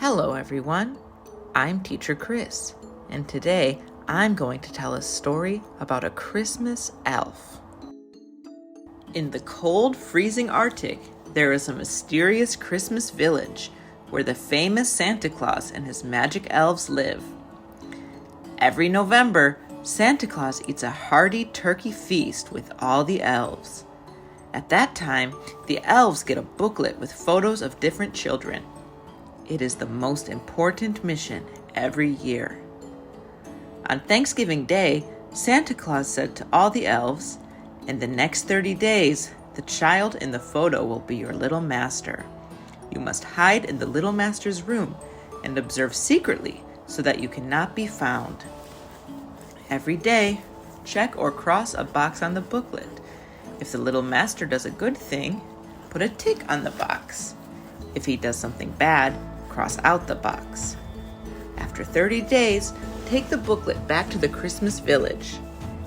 Hello everyone, I'm Teacher Chris, and today I'm going to tell a story about a Christmas elf. In the cold, freezing Arctic, there is a mysterious Christmas village where the famous Santa Claus and his magic elves live. Every November, Santa Claus eats a hearty turkey feast with all the elves. At that time, the elves get a booklet with photos of different children. It is the most important mission every year. On Thanksgiving Day, Santa Claus said to all the elves, "In the next 30 days, the child in the photo will be your little master. You must hide in the little master's room and observe secretly so that you cannot be found. Every day, check or cross a box on the booklet. If the little master does a good thing, put a tick on the box. If he does something bad, cross out the box. After 30 days, take the booklet back to the Christmas village.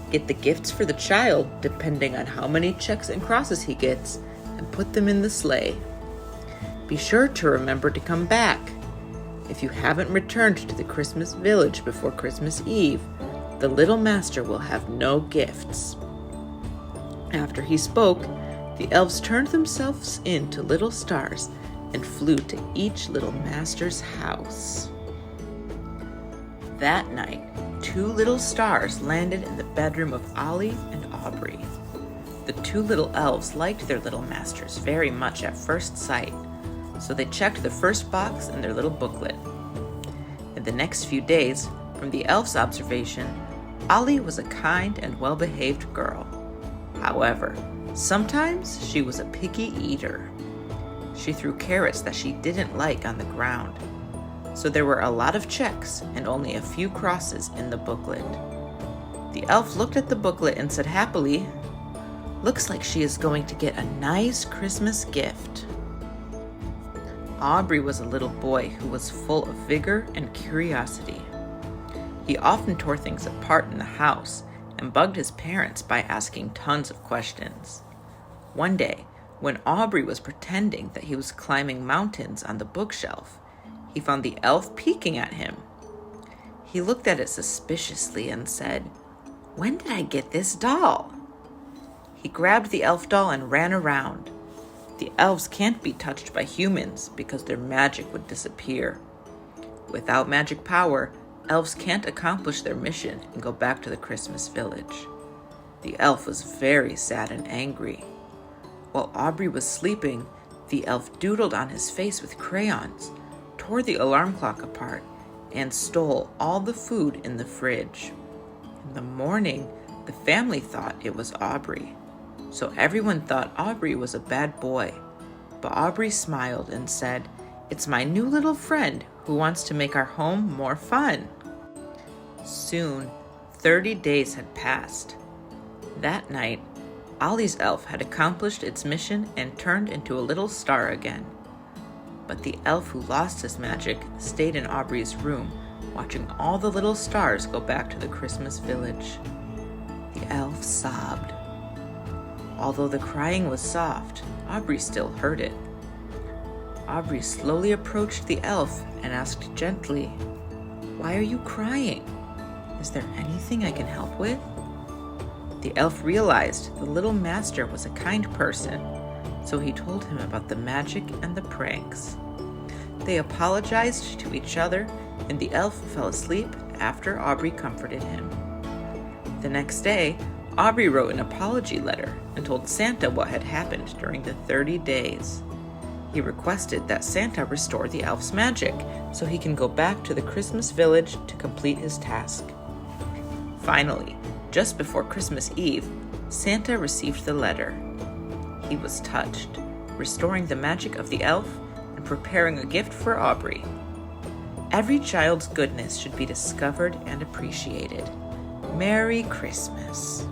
Get the gifts for the child, depending on how many checks and crosses he gets, and put them in the sleigh. Be sure to remember to come back. If you haven't returned to the Christmas village before Christmas Eve, the little master will have no gifts." After he spoke, the elves turned themselves into little stars and flew to each little master's house. That night, 2 little stars landed in the bedroom of Ollie and Aubrey. The 2 little elves liked their little masters very much at first sight, so they checked the first box in their little booklet. In the next few days, from the elf's observation, Ollie was a kind and well-behaved girl. However, sometimes she was a picky eater. She threw carrots that she didn't like on the ground. So there were a lot of checks and only a few crosses in the booklet. The elf looked at the booklet and said happily, "Looks like she is going to get a nice Christmas gift." Aubrey was a little boy who was full of vigor and curiosity. He often tore things apart in the house and bugged his parents by asking tons of questions. One day, when Aubrey was pretending that he was climbing mountains on the bookshelf, he found the elf peeking at him. He looked at it suspiciously and said, "When did I get this doll?" He grabbed the elf doll and ran around. The elves can't be touched by humans because their magic would disappear. Without magic power, elves can't accomplish their mission and go back to the Christmas village. The elf was very sad and angry. While Aubrey was sleeping, the elf doodled on his face with crayons, tore the alarm clock apart, and stole all the food in the fridge. In the morning, the family thought it was Aubrey. So everyone thought Aubrey was a bad boy. But Aubrey smiled and said, "It's my new little friend who wants to make our home more fun." Soon, 30 days had passed. That night, Ollie's elf had accomplished its mission and turned into a little star again. But the elf who lost his magic stayed in Aubrey's room, watching all the little stars go back to the Christmas village. The elf sobbed. Although the crying was soft, Aubrey still heard it. Aubrey slowly approached the elf and asked gently, "Why are you crying? Is there anything I can help with?" The elf realized the little master was a kind person, so he told him about the magic and the pranks. They apologized to each other, and the elf fell asleep after Aubrey comforted him. The next day, Aubrey wrote an apology letter and told Santa what had happened during the 30 days. He requested that Santa restore the elf's magic so he can go back to the Christmas village to complete his task. Finally, just before Christmas Eve, Santa received the letter. He was touched, restoring the magic of the elf and preparing a gift for Aubrey. Every child's goodness should be discovered and appreciated. Merry Christmas.